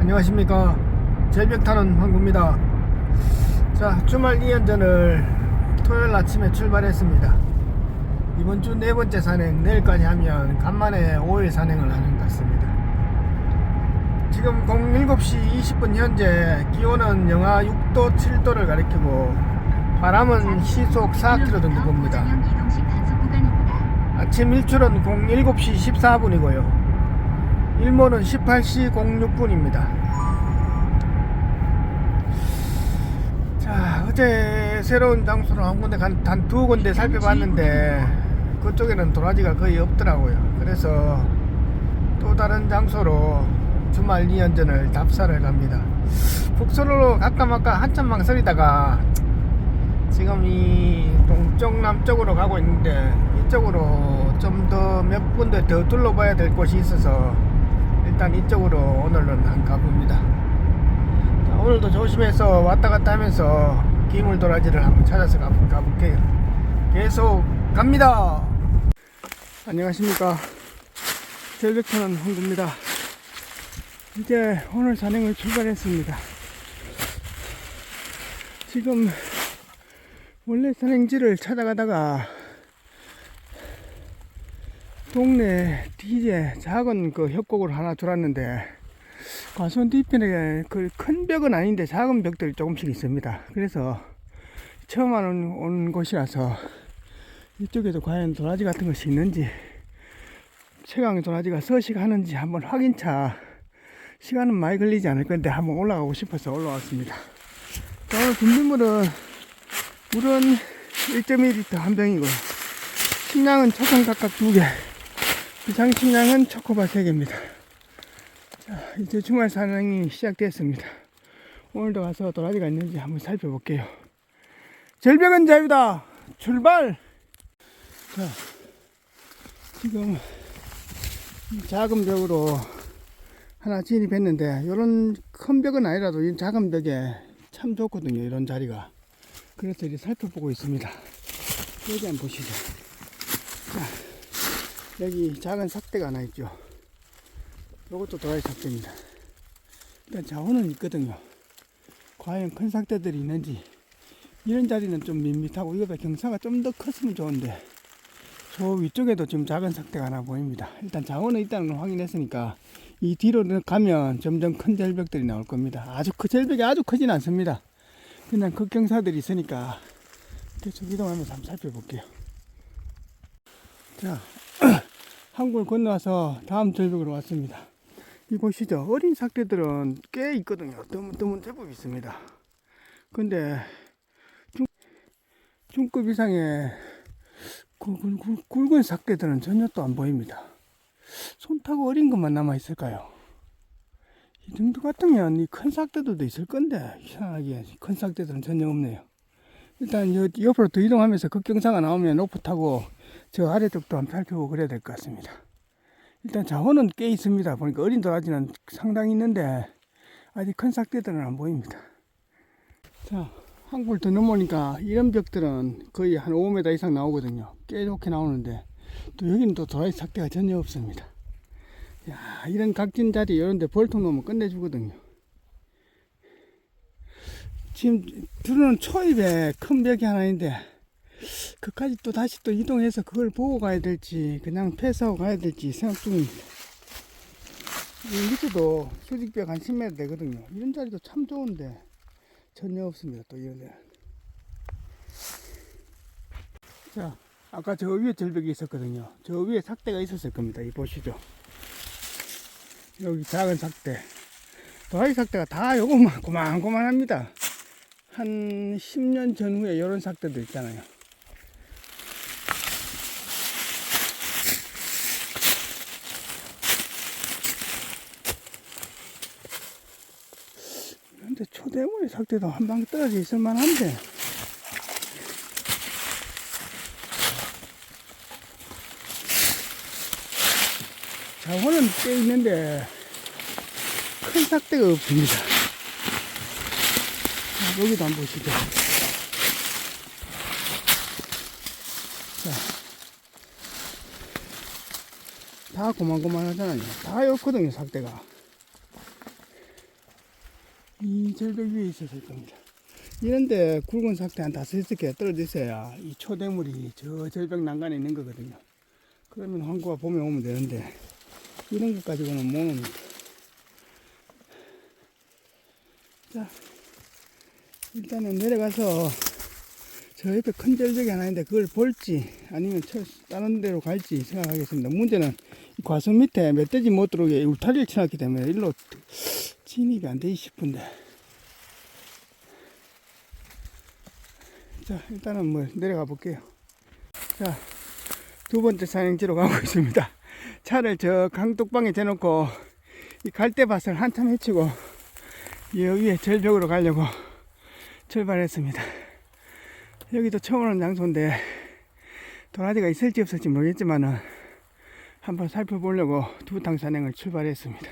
안녕하십니까. 절벽 타는 황구입니다. 자, 주말 2연전을 토요일 아침에 출발했습니다. 이번 주 네 번째 산행, 내일까지 하면 간만에 5일 산행을 하는 것 같습니다. 지금 07시 20분 현재 기온은 영하 6도 7도를 가리키고 바람은 시속 4km 정도 봅니다. 아침 일출은 07시 14분이고요 일몰은 18시 06분입니다 자, 어제 새로운 장소로 한 군데 단 두 군데 살펴봤는데 그쪽에는 도라지가 거의 없더라고요. 그래서 또 다른 장소로 주말 2연전을 답사를 갑니다. 북서로 가까마까 한참 망설이다가 지금 이 동쪽 남쪽으로 가고 있는데 이쪽으로 좀 더 몇 군데 더 둘러봐야 될 곳이 있어서 일단 이쪽으로 오늘은 한 가봅니다. 자, 오늘도 조심해서 왔다 갔다 하면서 기물도라지를 한번 찾아서 가볼게요. 계속 갑니다. 안녕하십니까. 절벽타는 황구입니다. 이제 오늘 산행을 출발했습니다. 지금 원래 산행지를 찾아가다가 동네 뒤에 작은 그 협곡을 하나 들었는데 과수원 뒤편에 그 큰 벽은 아닌데 작은 벽들이 조금씩 있습니다. 그래서 처음 온 곳이라서 이쪽에도 과연 도라지 같은 것이 있는지 최강 도라지가 서식하는지 한번 확인차 시간은 많이 걸리지 않을 건데 한번 올라가고 싶어서 올라왔습니다. 자, 오늘 준비물은 물은 1.2L 한 병이고요. 식량은 초콜 각각 2개, 비상식량은 초코바 3개입니다. 자, 이제 주말 산행이 시작됐습니다. 오늘도 가서 도라지가 있는지 한번 살펴볼게요. 절벽은 자유다! 출발! 자, 지금 작은 벽으로 하나 진입했는데 이런 큰 벽은 아니라도 이 작은 벽에 참 좋거든요. 이런 자리가. 그래서 이제 살펴보고 있습니다. 여기 한번 보시죠. 자, 여기 작은 삭대가 하나 있죠. 이것도 도라지 삭대입니다. 일단 자원은 있거든요. 과연 큰 삭대들이 있는지. 이런 자리는 좀 밋밋하고 이거보다 경사가 좀 더 컸으면 좋은데 저 위쪽에도 지금 작은 삭대가 하나 보입니다. 일단 자원은 있다는 걸 확인했으니까 이 뒤로 가면 점점 큰 절벽들이 나올 겁니다. 그 절벽이 아주 크진 않습니다. 그냥 급경사들이 있으니까 계속 이동하면서 한번 살펴볼게요. 자, 항구를 건너와서 다음 절벽으로 왔습니다. 이곳이죠. 어린 삭대들은 꽤 있거든요. 드문 제법 있습니다. 근데 중급 이상의 굵은 삭대들은 전혀 또 안 보입니다. 손 타고 어린 것만 남아 있을까요? 이 정도 같으면 이 큰 삭대들도 있을 건데 이상하게 큰 삭대들은 전혀 없네요. 일단 옆으로 더 이동하면서 급경사가 나오면 로프 타고 저 아래쪽도 한번 살펴보고 그래야 될 것 같습니다. 일단 자원은 꽤 있습니다. 보니까 어린 도라지는 상당히 있는데 아직 큰 삭대들은 안 보입니다. 자, 항구를 더 넘어오니까 이런 벽들은 거의 한 5m 이상 나오거든요. 꽤 좋게 나오는데 또 여기는 또 도라지 삭대가 전혀 없습니다. 야, 이런 각진 자리 이런 데 벌통 놓으면 끝내주거든요. 지금 들어오는 초입에 큰 벽이 하나 있는데 그까지 또 다시 또 이동해서 그걸 보고 가야 될지 그냥 패스하고 가야 될지 생각 중입니다. 이 밑에도 수직벽 한 10m 되거든요. 이런 자리도 참 좋은데 전혀 없습니다. 또 이런 데는. 자, 아까 저 위에 절벽이 있었거든요. 저 위에 삭대가 있었을 겁니다. 이 보시죠. 여기 작은 삭대. 도라지 삭대가 다 요것만 고만고만합니다. 한 10년 전후에 이런 삭대도 있잖아요. 근데 초대머리 삭대도 한 방 떨어져 있을 만한데 자원은 꽤 있는데 큰 삭대가 없습니다. 자, 여기도 한번 보시죠. 자, 다 고만고만하잖아요. 다 없거든요, 삭대가. 이 절벽 위에 있었을 겁니다. 이런데 굵은 삭대 한 5-6개 떨어져 있어야 이 초대물이 저 절벽 난간에 있는 거거든요. 그러면 황구가 봄에 오면 되는데 이런 것 가지고는 못 옵니다. 자, 일단은 내려가서 저 옆에 큰 절벽이 하나 있는데 그걸 볼지 아니면 다른 데로 갈지 생각하겠습니다. 문제는 이 과수 밑에 멧돼지 못 들어오게 울타리를 쳐놨기 때문에 일로 진입이 안 되지 싶은데. 자, 일단은 뭐 내려가 볼게요. 자, 두 번째 산행지로 가고 있습니다. 차를 저 강둑방에 대놓고 이 갈대밭을 한참 헤치고 이 위에 절벽으로 가려고 출발했습니다. 여기도 처음 오는 장소인데 도라지가 있을지 없을지 모르겠지만은 한번 살펴보려고 두탕 산행을 출발했습니다.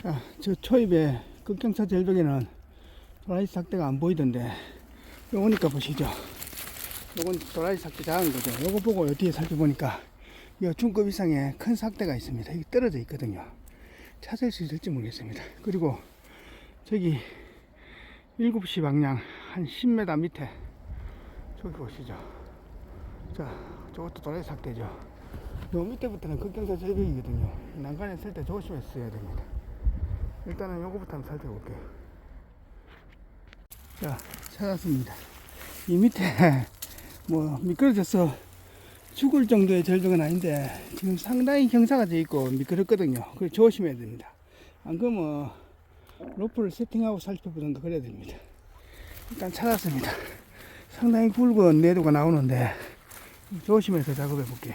자, 저 초입에 극경사 절벽에는 도라지 삭대가 안 보이던데 요거니까 보시죠. 요건 도라지 삭대 작은 거죠. 요거 보고 뒤에 살펴보니까 요 중급 이상의 큰 삭대가 있습니다. 이게 떨어져 있거든요. 찾을 수 있을지 모르겠습니다. 그리고 저기 7시 방향 한 10m 밑에 저기 보시죠. 자, 저것도 도라지 삭대죠. 요 밑에부터는 극경사 절벽이거든요. 난간에 쓸 때 조심해서 써야 됩니다. 일단은 요거부터 한번 살펴볼게요. 자, 찾았습니다. 이 밑에 뭐 미끄러져서 죽을 정도의 절벽은 아닌데 지금 상당히 경사가 되어 있고 미끄럽거든요. 그걸 조심해야 됩니다. 안 그러면 로프를 세팅하고 살펴보던가 그래야 됩니다. 일단 찾았습니다. 상당히 굵은 내도가 나오는데 조심해서 작업해 볼게요.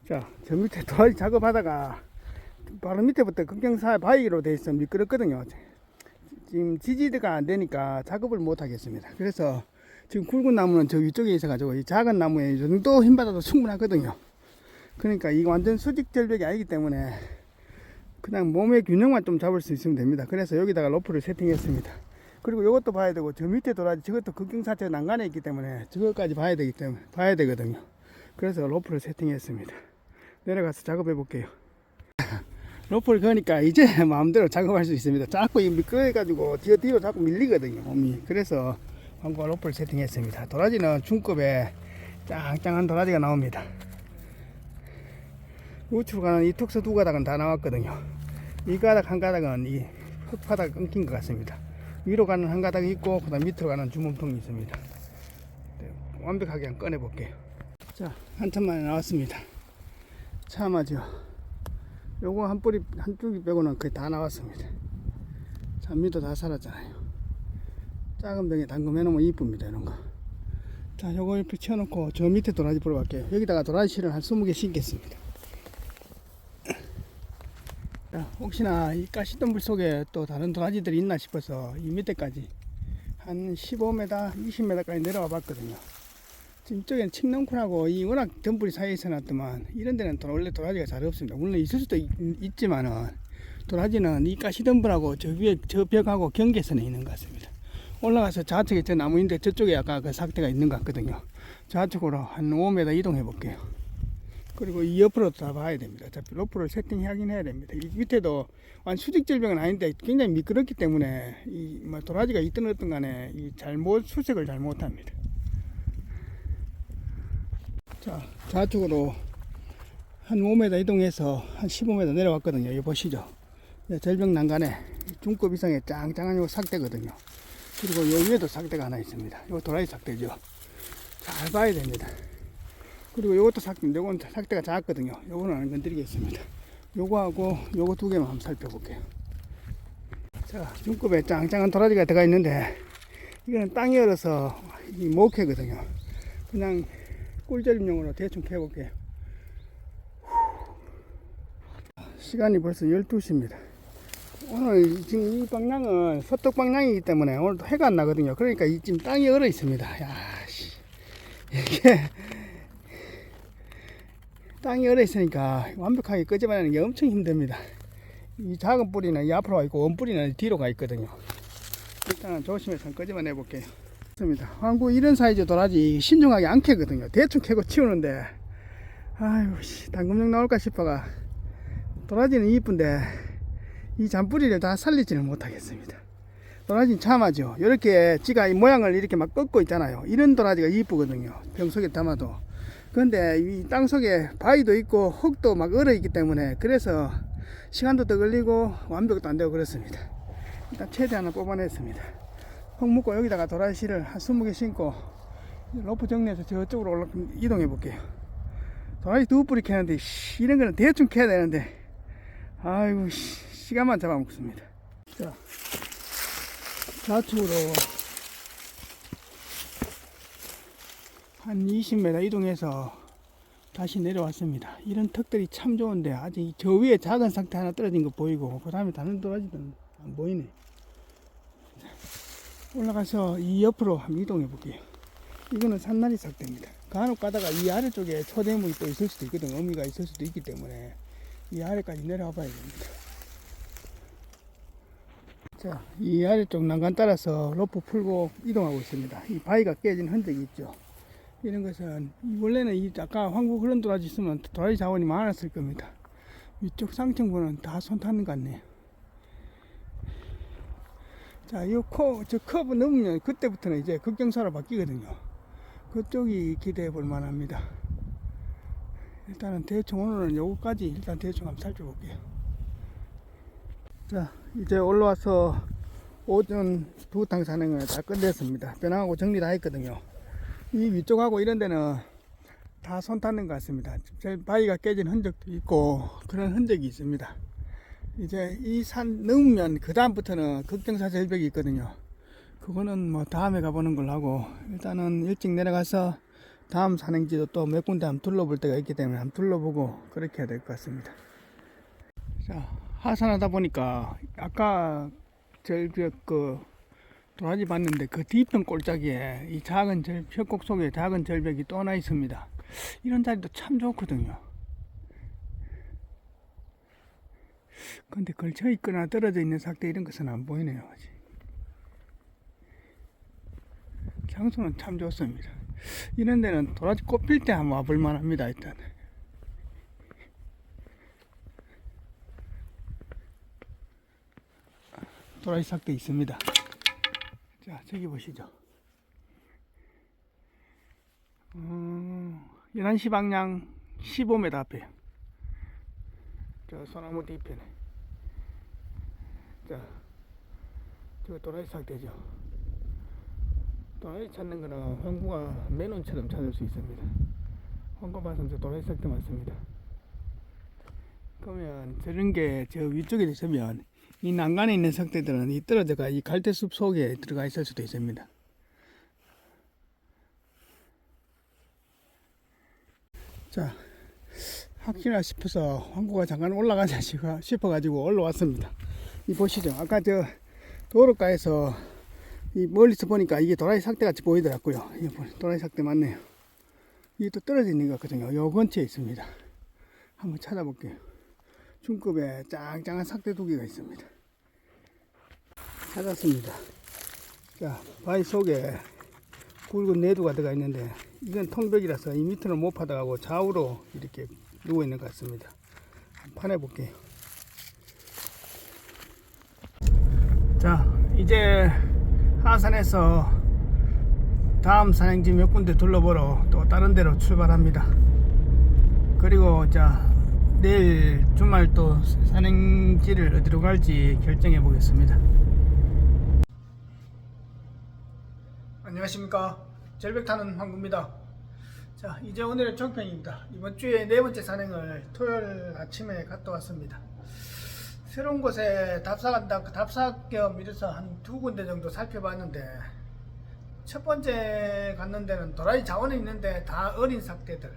자, 저 밑에 도라지 작업하다가 바로 밑에부터 극경사 바위로 되어 있어 미끄럽거든요. 지금 지지대가 안 되니까 작업을 못 하겠습니다. 그래서 지금 굵은 나무는 저 위쪽에 있어 가지고 이 작은 나무에 이 정도 힘 받아도 충분하거든요. 그러니까 이거 완전 수직 절벽이 아니기 때문에 그냥 몸의 균형만 좀 잡을 수 있으면 됩니다. 그래서 여기다가 로프를 세팅했습니다. 그리고 이것도 봐야 되고 저 밑에 도라지 저것도 극경사체 난간에 있기 때문에 저것까지 봐야 되거든요. 그래서 로프를 세팅했습니다. 내려가서 작업해 볼게요. 로프를 그으니까 이제 마음대로 작업할 수 있습니다. 자꾸 미끄러워 가지고 뒤로 자꾸 밀리거든요, 몸이. 그래서 방구와 로프를 세팅했습니다. 도라지는 중급에 짱짱한 도라지가 나옵니다. 우측으로 가는 이 툭서 두 가닥은 다 나왔거든요. 이 가닥 한 가닥은 이 흙바닥 끊긴 것 같습니다. 위로 가는 한 가닥이 있고 그다음 밑으로 가는 주문통이 있습니다. 네, 완벽하게 한번 꺼내 볼게요. 자, 한참 만에 나왔습니다. 참하죠. 요거 한 뿌리 한 줄기 빼고는 거의 다 나왔습니다. 잔미도 다 살았잖아요. 작은 병에 담금해 놓으면 이쁩니다, 이런 거. 자, 요거 옆에 쳐놓고 저 밑에 도라지 보러 갈게요. 여기다가 도라지 실을 한 20개 심겠습니다. 자, 혹시나 이 가시덤불 속에 또 다른 도라지들이 있나 싶어서 이 밑에까지 한 15m, 20m까지 내려와 봤거든요. 지금 이쪽에는 칡넝쿨하고 이 워낙 덤불이 사이에 있어놨더만 이런 데는 원래 도라지가 잘 없습니다. 물론 있을 수도 있지만은 도라지는 이 가시덤불하고 저 위에 저 벽하고 경계선에 있는 것 같습니다. 올라가서 좌측에 저 나무인데 저쪽에 아까 그 삭대가 있는 것 같거든요. 좌측으로 한 5m 이동해 볼게요. 그리고 이 옆으로 다 봐야 됩니다. 어차피 로프를 세팅하긴 해야 됩니다. 이 밑에도 완 수직 절벽은 아닌데 굉장히 미끄럽기 때문에 이 뭐 도라지가 있든 어떤 간에 이 수색을 잘 못합니다. 자, 좌측으로 한 5m 이동해서 한 15m 내려왔거든요. 이거 보시죠. 절벽 난간에 중급 이상의 짱짱한 요 삭대거든요. 그리고 요 위에도 삭대가 하나 있습니다. 이거 도라지 삭대죠. 잘 봐야 됩니다. 그리고 요것도 삭대인데 요건 삭대가 작거든요. 요거는 안 건드리겠습니다. 요거하고 요거 두 개만 한번 살펴볼게요. 자, 중급에 짱짱한 도라지가 들어가 있는데 이거는 땅이 얼어서 이 목회거든요. 그냥 꿀절임용으로 대충 캐볼게요. 시간이 벌써 12시입니다. 오늘 지금 이 방향은 서쪽 방향이기 때문에 오늘도 해가 안 나거든요. 그러니까 이 지금 땅이 얼어 있습니다. 야, 이게 땅이 얼어 있으니까 완벽하게 끄집어내는 게 엄청 힘듭니다. 이 작은 뿌리는 이 앞으로 가 있고 원 뿌리는 뒤로 가 있거든요. 일단은 조심해서 끄집어내 볼게요. 황구 이런 사이즈 도라지 신중하게 안 캐거든요. 대충 캐고 치우는데 아유 당근용 나올까 싶어가 도라지는 이쁜데 이 잔뿌리를 다 살리지는 못하겠습니다. 도라지는 참하죠. 이렇게 지가 이 모양을 이렇게 막 꺾고 있잖아요. 이런 도라지가 이쁘거든요. 병 속에 담아도. 그런데 이 땅 속에 바위도 있고 흙도 막 얼어 있기 때문에 그래서 시간도 더 걸리고 완벽도 안 되고 그렇습니다. 일단 최대한을 뽑아냈습니다. 흙 묻고 여기다가 도라지씨를 한 20개 심고 로프 정리해서 저쪽으로 이동해 볼게요. 도라지 두 뿌리 캐는데 이런 거는 대충 캐야 되는데 아이고 시간만 잡아먹습니다. 자, 좌측으로 한 20m 이동해서 다시 내려왔습니다. 이런 턱들이 참 좋은데 아직 저 위에 작은 상태 하나 떨어진 거 보이고 그 다음에 다른 도라지는 안 보이네. 올라가서 이 옆으로 한번 이동해 볼게요. 이거는 산나리 삭대입니다. 간혹 가다가 이 아래쪽에 초대물이 또 있을 수도 있거든. 어미가 있을 수도 있기 때문에 이 아래까지 내려와 봐야 됩니다. 자, 이 아래쪽 난간 따라서 로프 풀고 이동하고 있습니다. 이 바위가 깨진 흔적이 있죠. 이런 것은 원래는 이 아까 황구 그런 도라지 있으면 도라지 자원이 많았을 겁니다. 위쪽 상층부는 다 손 타는 것 같네요. 자, 저 커브 넘으면 그때부터는 이제 급경사로 바뀌거든요. 그쪽이 기대해 볼 만합니다. 일단은 대충 오늘은 요거까지 일단 대충 한번 살펴볼게요. 자, 이제 올라와서 오전 두탕 산행을 다 끝냈습니다. 변화하고 정리 다 했거든요. 이 위쪽하고 이런 데는 다 손 탔는 것 같습니다. 바위가 깨진 흔적도 있고 그런 흔적이 있습니다. 이제 이 산 넘으면 그 다음부터는 극경사 절벽이 있거든요. 그거는 뭐 다음에 가보는 걸로 하고 일단은 일찍 내려가서 다음 산행지도 또 몇 군데 한번 둘러볼 때가 있기 때문에 한번 둘러보고 그렇게 해야 될 것 같습니다. 자, 하산하다 보니까 아까 절벽 도라지 봤는데 그 뒤편 골짜기에 이 작은 협곡 속에 작은 절벽이 또 하나 있습니다. 이런 자리도 참 좋거든요. 근데 걸쳐 있거나 떨어져 있는 삭대 이런 것은 안 보이네요. 아직. 장소는 참 좋습니다. 이런 데는 도라지 꽃필 때 한번 와볼 만합니다. 일단 도라지 삭대 있습니다. 자, 저기 보시죠. 11시 방향 15m 앞에요. 저 소나무 뒤편에. 자, 저 도라지 삭대죠. 도라지 찾는 거는 황구가 맨온처럼 찾을 수 있습니다. 황구 봐서 저 도라지 삭대 맞습니다. 그러면 저런 게 저 위쪽에 있으면 이 난간에 있는 삭대들은 이 떨어져가 이 갈대숲 속에 들어가 있을 수도 있습니다. 자, 확실하 싶어서 황구가 잠깐 올라가자 싶어가지고 올라왔습니다. 이 보시죠. 아까 저 도로가에서 이 멀리서 보니까 이게 도라지 삭대 같이 보이더라고요. 이게 도라지 삭대 맞네요. 이게 또 떨어져 있는 것 같거든요. 요 근처에 있습니다. 한번 찾아볼게요. 중급에 짱짱한 삭대 두 개가 있습니다. 찾았습니다. 자, 바위 속에 굵은 내두가 들어가 있는데 이건 통벽이라서 이 밑으로 못 파다가고 좌우로 이렇게 누워 있는 것 같습니다. 한번 파내 볼게요. 자, 이제 하산해서 다음 산행지 몇 군데 둘러보러 또 다른 데로 출발합니다. 그리고 자, 내일 주말 또 산행지를 어디로 갈지 결정해 보겠습니다. 안녕하십니까, 절벽 타는 황구입니다. 자, 이제 오늘의 종편입니다. 이번 주에 네 번째 산행을 토요일 아침에 갔다 왔습니다. 새로운 곳에 답사간다, 답사 겸 이래서 한 두 군데 정도 살펴봤는데, 첫 번째 갔는 데는 도라지 자원이 있는데 다 어린 삭대들,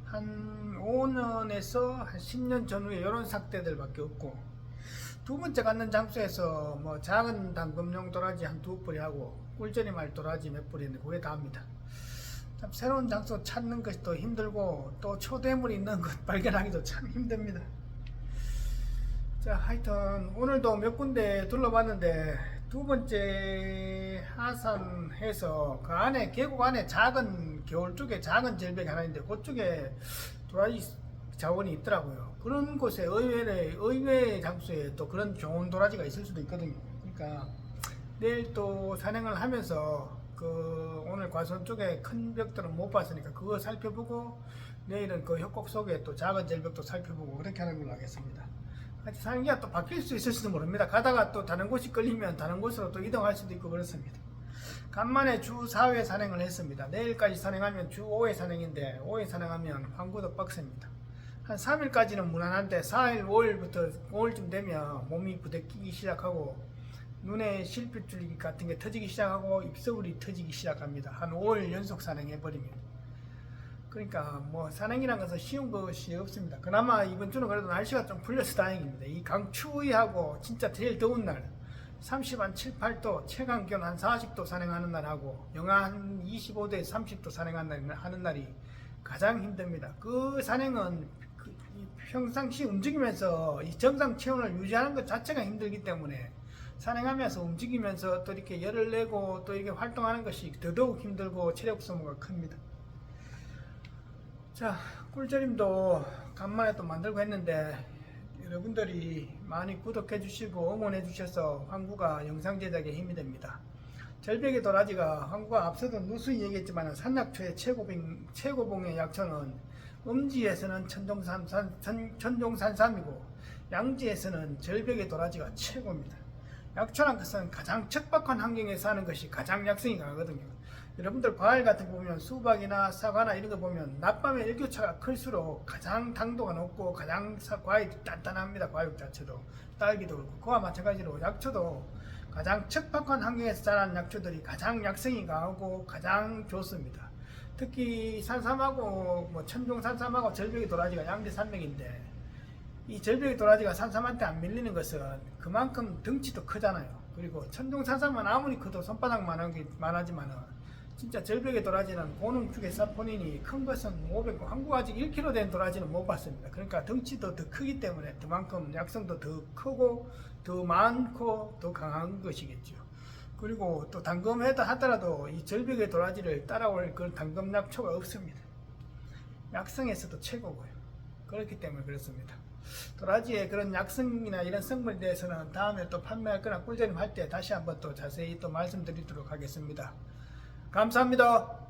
한 5년에서 한 10년 전후에 이런 삭대들 밖에 없고, 두 번째 갔는 장소에서 뭐 작은 당금용 도라지 한 두 뿌리 하고 꿀전이 말 도라지 몇 뿌리 있는데 그게 다입니다. 참 새로운 장소 찾는 것이 또 힘들고 또 초대물이 있는 것 발견하기도 참 힘듭니다. 자, 하여튼 오늘도 몇 군데 둘러봤는데 두 번째 하산해서 그 안에 계곡 안에 작은 겨울 쪽에 작은 절벽이 하나 있는데 그쪽에 도라지 자원이 있더라고요. 그런 곳에 의외의 장소에 또 그런 좋은 도라지가 있을 수도 있거든요. 그러니까 내일 또 산행을 하면서 그 오늘 과수원 쪽에 큰 벽들은 못 봤으니까 그거 살펴보고 내일은 그 협곡 속에 또 작은 절벽도 살펴보고 그렇게 하는 걸로 하겠습니다. 산행기가 또 바뀔 수 있을지도 모릅니다. 가다가 또 다른 곳이 끌리면 다른 곳으로 또 이동할 수도 있고 그렇습니다. 간만에 주 4회 산행을 했습니다. 내일까지 산행하면 주 5회 산행인데 5회 산행하면 황구도 빡셉니다. 한 3일까지는 무난한데 4일, 5일부터 5일쯤 되면 몸이 부대끼기 시작하고 눈에 실핏줄기 같은 게 터지기 시작하고 입서울이 터지기 시작합니다. 한 5일 연속 산행해버리면. 그러니까 뭐 산행이란 것은 쉬운 것이 없습니다. 그나마 이번 주는 그래도 날씨가 좀 풀려서 다행입니다. 이 강추위하고 진짜 제일 더운 날 30 한 7, 8도 최강기온 한 40도 산행하는 날하고 영하 한 25도에 30도 산행하는 날이 가장 힘듭니다. 그 산행은 평상시 움직이면서 이 정상 체온을 유지하는 것 자체가 힘들기 때문에 산행하면서 움직이면서 또 이렇게 열을 내고 또 이렇게 활동하는 것이 더더욱 힘들고 체력 소모가 큽니다. 자, 꿀조림도 간만에 또 만들고 했는데 여러분들이 많이 구독해 주시고 응원해 주셔서 황구가 영상 제작에 힘이 됩니다. 절벽의 도라지가 황구가 앞서도 누수히 얘기했지만 산낙초의 최고봉의 약초는 음지에서는 천종산삼이고 양지에서는 절벽의 도라지가 최고입니다. 약초란 것은 가장 척박한 환경에서 하는 것이 가장 약성이 강하거든요. 여러분들 과일 같은 거 보면 수박이나 사과나 이런 거 보면 낮밤에 일교차가 클수록 가장 당도가 높고 가장 과일이 단단합니다. 과육 자체도 딸기도 그렇고 그와 마찬가지로 약초도 가장 척박한 환경에서 자라는 약초들이 가장 약성이 강하고 가장 좋습니다. 특히 산삼하고 뭐 천종산삼하고 절벽의 도라지가 양대산맥인데 이 절벽의 도라지가 산삼한테 안 밀리는 것은 그만큼 덩치도 크잖아요. 그리고 천종산삼은 아무리 커도 손바닥만하지만은 진짜 절벽의 도라지는 고농축의 사포닌이 큰 것은 500, 한국 아직 1kg 된 도라지는 못 봤습니다. 그러니까 덩치도 더 크기 때문에 그만큼 약성도 더 크고 더 많고 더 강한 것이겠죠. 그리고 또 단검해다 하더라도 이 절벽의 도라지를 따라올 그런 단검 약초가 없습니다. 약성에서도 최고고요. 그렇기 때문에 그렇습니다. 도라지의 그런 약성이나 이런 성분에 대해서는 다음에 또 판매할 거나 꿀조림 할 때 다시 한번 또 자세히 또 말씀드리도록 하겠습니다. 감사합니다.